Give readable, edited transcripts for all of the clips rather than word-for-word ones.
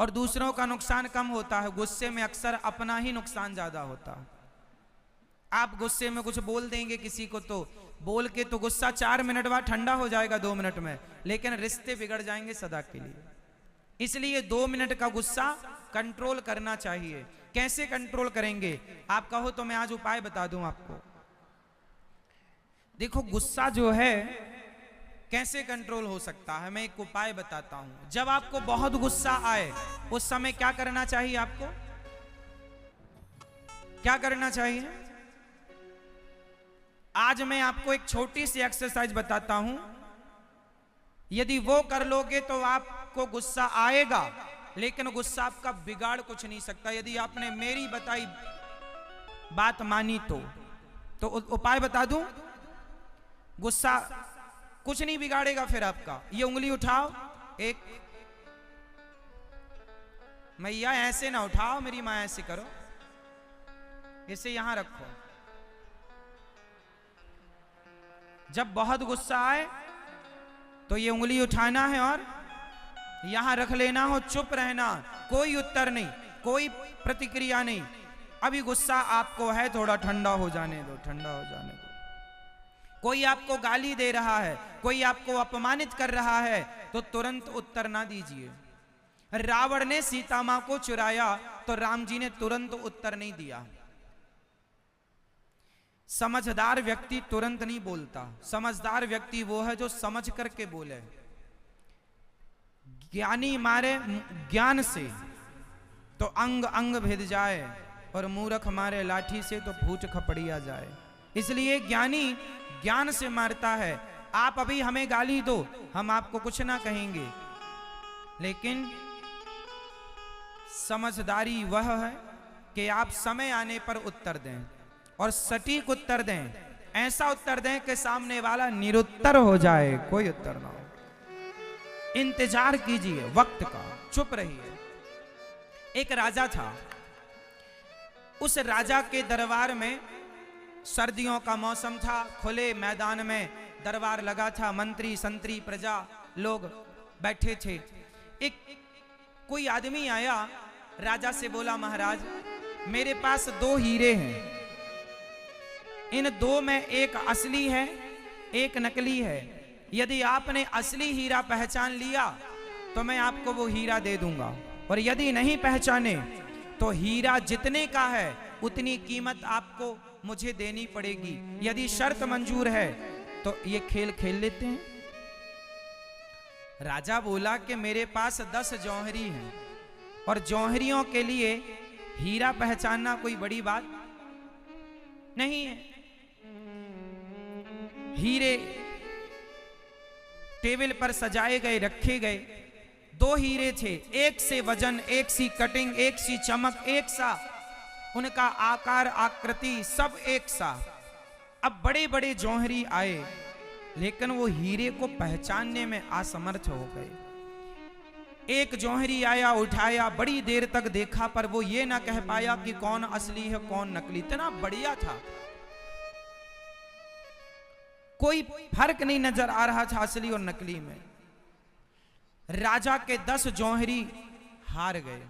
और दूसरों का नुकसान कम होता है। गुस्से में अक्सर अपना ही नुकसान ज्यादा होता है। आप गुस्से में कुछ बोल देंगे किसी को, तो बोल के तो गुस्सा 4 मिनट बाद ठंडा हो जाएगा 2 मिनट में, लेकिन रिश्ते बिगड़ जाएंगे सदा के लिए। इसलिए 2 मिनट का गुस्सा कंट्रोल करना चाहिए। कैसे कंट्रोल करेंगे? आप कहो तो मैं आज उपाय बता दूं आपको। देखो, गुस्सा जो है कैसे कंट्रोल हो सकता है, मैं एक उपाय बताता हूं। जब आपको बहुत गुस्सा आए उस समय क्या करना चाहिए? आपको क्या करना चाहिए? आज मैं आपको एक छोटी सी एक्सरसाइज बताता हूं। यदि वो कर लोगे तो आपको गुस्सा आएगा, लेकिन गुस्सा आपका बिगाड़ कुछ नहीं सकता। यदि आपने मेरी बताई बात मानी तो उपाय बता दूं। गुस्सा कुछ नहीं बिगाड़ेगा फिर आपका। ये उंगली उठाओ, एक। मैया ऐसे ना उठाओ, मेरी मां ऐसे करो, इसे यहां रखो। जब बहुत गुस्सा आए तो ये उंगली उठाना है और यहां रख लेना हो, चुप रहना, कोई उत्तर नहीं, कोई प्रतिक्रिया नहीं। अभी गुस्सा आपको है, थोड़ा ठंडा हो जाने दो, ठंडा हो जाने दो। कोई आपको गाली दे रहा है, कोई आपको अपमानित कर रहा है, तो तुरंत उत्तर ना दीजिए। रावण ने सीता मां को चुराया तो राम जी ने तुरंत उत्तर नहीं दिया। समझदार व्यक्ति तुरंत नहीं बोलता। समझदार व्यक्ति वो है जो समझ करके बोले। ज्ञानी मारे ज्ञान से तो अंग अंग भिद जाए, और मूर्ख मारे लाठी से तो फूट खपड़िया जाए। इसलिए ज्ञानी ज्ञान से मारता है। आप अभी हमें गाली दो, हम आपको कुछ ना कहेंगे, लेकिन समझदारी वह है कि आप समय आने पर उत्तर दें, और सटीक उत्तर दें। ऐसा उत्तर दें कि सामने वाला निरुत्तर हो जाए, कोई उत्तर ना हो। इंतजार कीजिए वक्त का, चुप रहिए। एक राजा था। उस राजा के दरबार में सर्दियों का मौसम था, खुले मैदान में दरबार लगा था। मंत्री संतरी प्रजा लोग बैठे थे। एक कोई आदमी आया, राजा से बोला, महाराज मेरे पास 2 हीरे हैं। इन 2 में एक असली है, एक नकली है। यदि आपने असली हीरा पहचान लिया तो मैं आपको वो हीरा दे दूंगा, और यदि नहीं पहचाने तो हीरा जितने का है उतनी कीमत आपको मुझे देनी पड़ेगी। यदि शर्त मंजूर है तो ये खेल खेल लेते हैं। राजा बोला कि मेरे पास 10 जौहरी हैं, और जौहरियों के लिए हीरा पहचानना कोई बड़ी बात नहीं है। हीरे टेबल पर सजाए गए, रखे गए। 2 हीरे थे, एक से वजन, एक सी कटिंग, एक सी चमक, एक सा उनका आकार आकृति, सब एक सा। अब बड़े बड़े जौहरी आए, लेकिन वो हीरे को पहचानने में असमर्थ हो गए। एक जौहरी आया, उठाया, बड़ी देर तक देखा, पर वो ये ना कह पाया कि कौन असली है कौन नकली। इतना बढ़िया था, कोई फर्क नहीं नजर आ रहा था असली और नकली में। राजा के 10 जौहरी हार गए,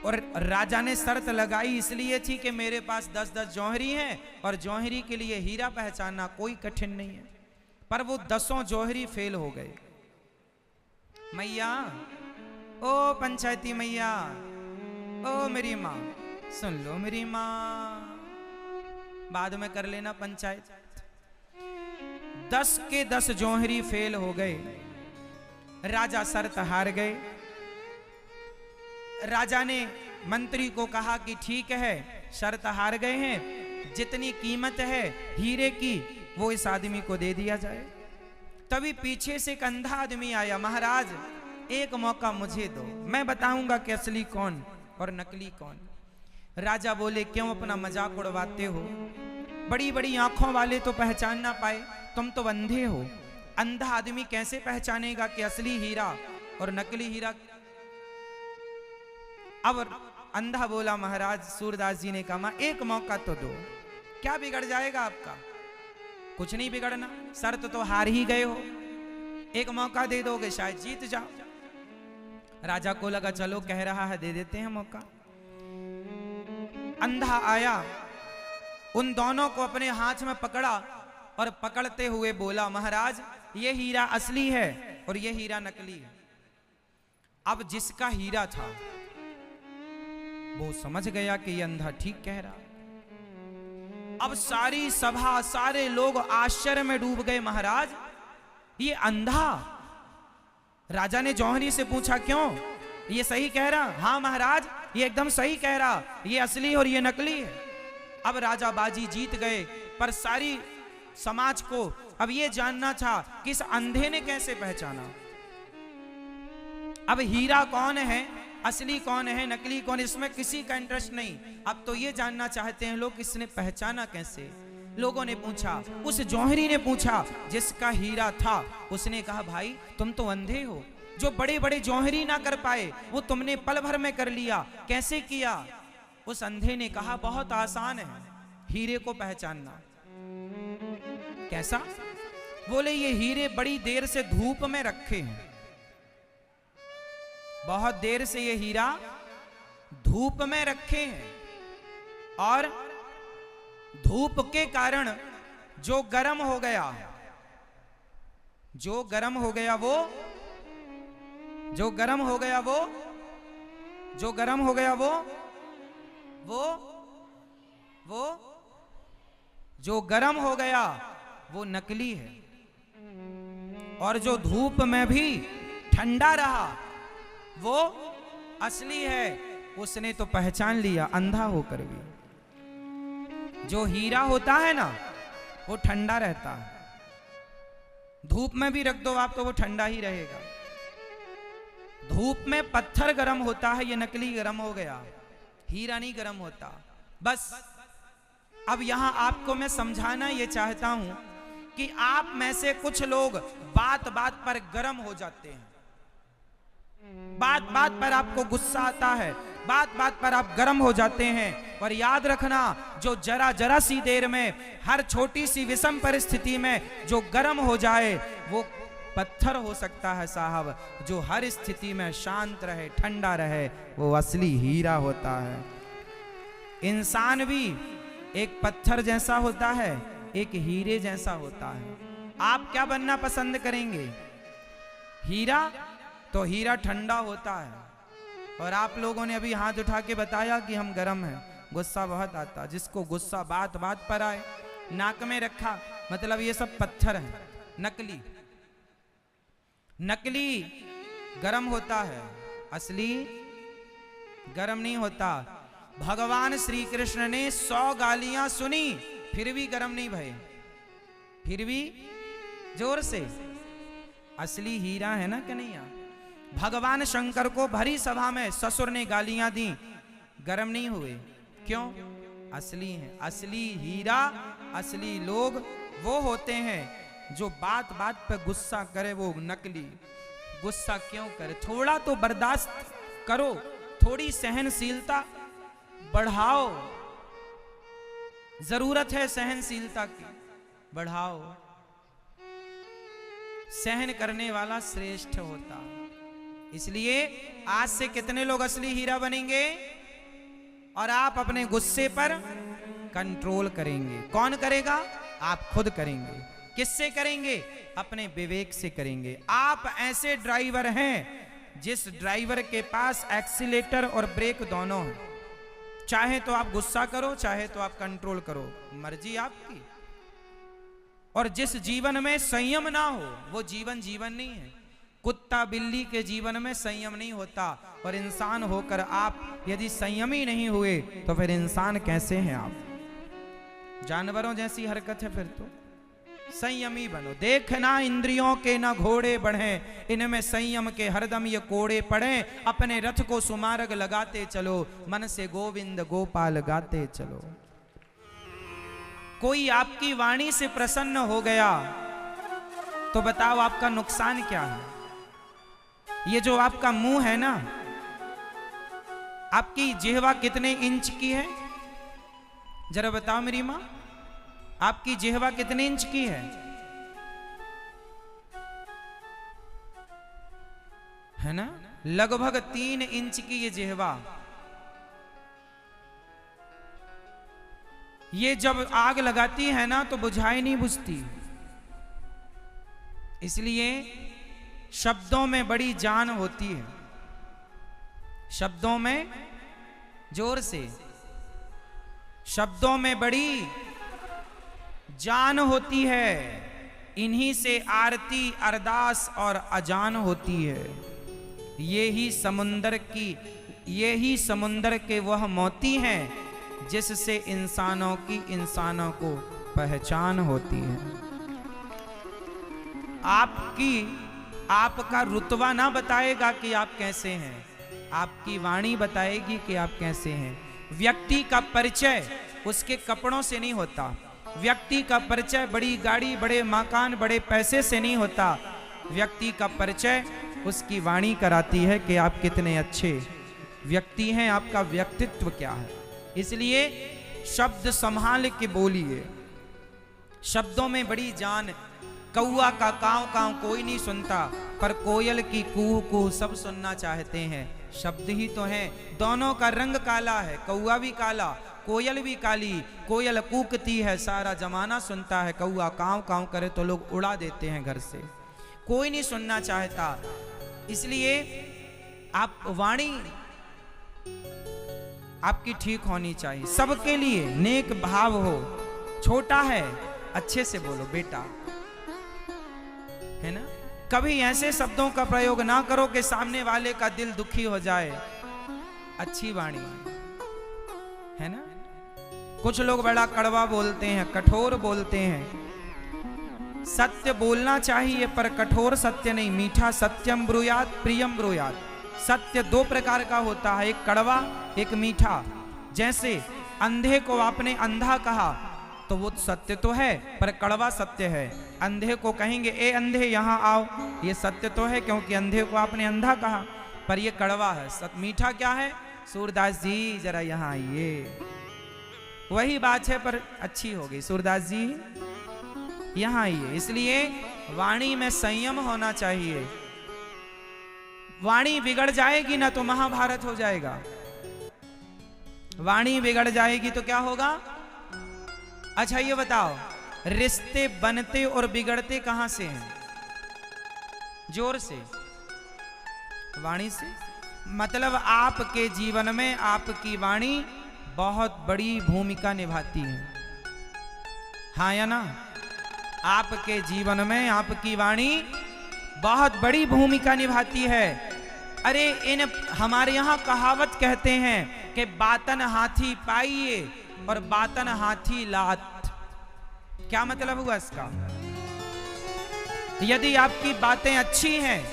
और राजा ने शर्त लगाई इसलिए थी कि मेरे पास 10-10 जौहरी हैं, और जौहरी के लिए हीरा पहचानना कोई कठिन नहीं है। पर वो 10 जौहरी फेल हो गए। मैया, ओ पंचायती मैया, ओ मेरी माँ, सुन लो मेरी माँ, बाद में कर लेना पंचायत। 10 के 10 जौहरी फेल हो गए। राजा शर्त हार गए। राजा ने मंत्री को कहा कि ठीक है, शर्त हार गए हैं, जितनी कीमत है हीरे की वो इस आदमी को दे दिया जाए। तभी पीछे से एक अंधा आदमी आया, महाराज एक मौका मुझे दो, मैं बताऊंगा कि असली कौन और नकली कौन। राजा बोले, क्यों अपना मजाक उड़वाते हो? बड़ी बड़ी आंखों वाले तो पहचान ना पाए, तुम तो अंधे हो। अंधा आदमी कैसे पहचानेगा कि असली हीरा और नकली हीरा? अब अंधा बोला, महाराज सूरदास जी ने कहा, एक मौका तो दो, क्या बिगड़ जाएगा आपका? कुछ नहीं बिगड़ना, शर्त तो हार ही गए हो, एक मौका दे दोगे शायद जीत जाओ। राजा को लगा चलो कह रहा है दे देते हैं मौका। अंधा आया, उन दोनों को अपने हाथ में पकड़ा और पकड़ते हुए बोला, महाराज ये हीरा असली है और ये हीरा नकली है। अब जिसका हीरा था वो समझ गया कि ये अंधा ठीक कह रहा। अब सारी सभा, सारे लोग आश्चर्य में डूब गए, महाराज ये अंधा। राजा ने जौहरी से पूछा, क्यों, ये सही कह रहा? हाँ महाराज ये एकदम सही कह रहा, ये असली और ये नकली है। अब राजा बाजी जीत गए, पर सारी समाज को अब ये जानना था कि इस अंधे ने कैसे पहचाना। अब हीरा कौन है, असली कौन है, नकली कौन, इसमें किसी का इंटरेस्ट नहीं। अब तो ये जानना चाहते हैं लोग किसने पहचाना कैसे। लोगों ने पूछा, उस जौहरी ने पूछा जिसका हीरा था, उसने कहा भाई तुम तो अंधे हो, जो बड़े बड़े जौहरी ना कर पाए वो तुमने पल भर में कर लिया, कैसे किया? उस अंधे ने कहा बहुत आसान है हीरे को पहचानना। कैसा? बोले ये हीरे बड़ी देर से धूप में रखे हैं, बहुत देर से ये हीरा धूप में रखे हैं और धूप के कारण जो गर्म हो गया, जो गर्म हो गया वो, जो गर्म हो गया वो, जो गर्म हो गया वो जो गर्म हो गया वो नकली है, और जो धूप में भी ठंडा रहा वो असली है। उसने तो पहचान लिया अंधा होकर भी। जो हीरा होता है ना वो ठंडा रहता है, धूप में भी रख दो आप तो वो ठंडा ही रहेगा। धूप में पत्थर गर्म होता है, ये नकली गर्म हो गया, हीरा नहीं गर्म होता। बस अब यहां आपको मैं समझाना ये चाहता हूं कि आप में से कुछ लोग बात बात पर गर्म हो जाते हैं, बात बात पर आपको गुस्सा आता है, बात बात पर आप गर्म हो जाते हैं। और याद रखना, जो जरा जरा सी देर में, हर छोटी सी विषम परिस्थिति में जो गर्म हो जाए वो पत्थर हो सकता है साहब। जो हर स्थिति में शांत रहे, ठंडा रहे, वो असली हीरा होता है। इंसान भी एक पत्थर जैसा होता है, एक हीरे जैसा होता है। आप क्या बनना पसंद करेंगे? हीरा? तो हीरा ठंडा होता है, और आप लोगों ने अभी हाथ उठा के बताया कि हम गर्म हैं, गुस्सा बहुत आता। जिसको गुस्सा बात बात पर आए, नाक में रखा, मतलब ये सब पत्थर है, नकली। नकली गर्म होता है, असली गर्म नहीं होता। भगवान श्री कृष्ण ने 100 गालियां सुनी फिर भी गर्म नहीं भये, फिर भी जोर से। असली हीरा है ना कन्हैया। भगवान शंकर को भरी सभा में ससुर ने गालियां दी, गर्म नहीं हुए, क्यों? असली है। असली हीरा, असली लोग वो होते हैं जो बात बात पे गुस्सा करे, वो नकली। गुस्सा क्यों करे? थोड़ा तो बर्दाश्त करो, थोड़ी सहनशीलता बढ़ाओ, जरूरत है सहनशीलता की, बढ़ाओ। सहन करने वाला श्रेष्ठ होता। इसलिए आज से कितने लोग असली हीरा बनेंगे? और आप अपने गुस्से पर कंट्रोल करेंगे। कौन करेगा? आप खुद करेंगे। किससे करेंगे? अपने विवेक से करेंगे। आप ऐसे ड्राइवर हैं जिस ड्राइवर के पास एक्सीलेटर और ब्रेक दोनों हैं। चाहे तो आप गुस्सा करो, चाहे तो आप कंट्रोल करो, मर्जी आपकी। और जिस जीवन में संयम ना हो वो जीवन जीवन नहीं है। कुत्ता बिल्ली के जीवन में संयम नहीं होता, और इंसान होकर आप यदि संयमी नहीं हुए तो फिर इंसान कैसे हैं आप? जानवरों जैसी हरकत है फिर तो। संयमी बनो। देखना इंद्रियों के न घोड़े बढ़े, इनमें संयम के हरदम ये कोड़े पड़े। अपने रथ को सुमार्ग लगाते चलो, मन से गोविंद गोपाल गाते चलो। कोई आपकी वाणी से प्रसन्न हो गया तो बताओ आपका नुकसान क्या है? ये जो आपका मुंह है ना, आपकी जिह्वा कितने इंच की है? जरा बताओ मेरी मां, आपकी जिह्वा कितने इंच की है? है ना, लगभग 3 इंच की ये जिह्वा, ये जब आग लगाती है ना तो बुझाई नहीं बुझती। इसलिए शब्दों में बड़ी जान होती है, शब्दों में, जोर से, शब्दों में बड़ी जान होती है। इन्हीं से आरती, अरदास और अजान होती है। ये ही समुंदर के वह मोती हैं जिससे इंसानों को पहचान होती है। आपका रुतबा ना बताएगा कि आप कैसे हैं, आपकी वाणी बताएगी कि आप कैसे हैं। व्यक्ति का परिचय उसके कपड़ों से नहीं होता, व्यक्ति का परिचय बड़ी गाड़ी, बड़े मकान, बड़े पैसे से नहीं होता। व्यक्ति का परिचय उसकी वाणी कराती है कि आप कितने अच्छे व्यक्ति हैं, आपका व्यक्तित्व क्या है। इसलिए शब्द संभाल के बोलिए, शब्दों में बड़ी जान। कौआ का काव काव कोई नहीं सुनता, पर कोयल की कूह कूह सब सुनना चाहते हैं। शब्द ही तो है, दोनों का रंग काला है, कौआ भी काला, कोयल भी काली। कोयल कूकती है, सारा जमाना सुनता है, कौआ काव काव करे तो लोग उड़ा देते हैं घर से, कोई नहीं सुनना चाहता। इसलिए आप वाणी आपकी ठीक होनी चाहिए, सबके लिए नेक भाव हो। छोटा है अच्छे से बोलो बेटा, है ना। कभी ऐसे शब्दों का प्रयोग ना करो कि सामने वाले का दिल दुखी हो जाए। अच्छी वाणी, है ना। कुछ लोग बड़ा कड़वा बोलते हैं, कठोर बोलते हैं। सत्य बोलना चाहिए पर कठोर सत्य नहीं, मीठा सत्यम ब्रूयात प्रियम ब्रूयात। सत्य 2 प्रकार का होता है, एक कड़वा एक मीठा। जैसे अंधे को आपने अंधा कहा तो वो सत्य तो है पर कड़वा सत्य है। अंधे को कहेंगे ए अंधे यहाँ आओ, ये सत्य तो है क्योंकि अंधे को आपने अंधा कहा, पर ये कड़वा है। मीठा क्या है? सूरदास जी जरा यहाँ आइए, वही बात है पर अच्छी हो गई। सूरदास जी यहाँ आइए। इसलिए वाणी में संयम होना चाहिए। वाणी बिगड़ जाएगी ना तो महाभारत हो जाएगा। वाणी बिगड़ जाएगी तो क्या होगा? अच्छा ये बताओ, रिश्ते बनते और बिगड़ते कहां से हैं? जोर से, वाणी से। मतलब आपके जीवन में आपकी वाणी बहुत बड़ी भूमिका निभाती है, हाँ या ना? आपके जीवन में आपकी वाणी बहुत बड़ी भूमिका निभाती है। अरे हमारे यहाँ कहावत कहते हैं कि बातन हाथी पाइए और बातन हाथी लात। क्या मतलब हुआ इसका? यदि आपकी बातें अच्छी हैं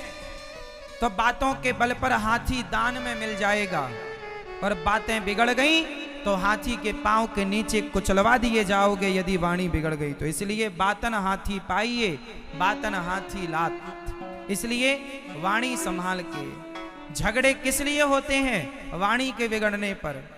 तो बातों के बल पर हाथी दान में मिल जाएगा, और बातें बिगड़ गई तो हाथी के पांव के नीचे कुचलवा दिए जाओगे यदि वाणी बिगड़ गई तो। इसलिए बातन हाथी पाइए, बातन हाथी लात। इसलिए वाणी संभाल के। झगड़े किस लिए होते हैं? वाणी के बिगड़ने पर।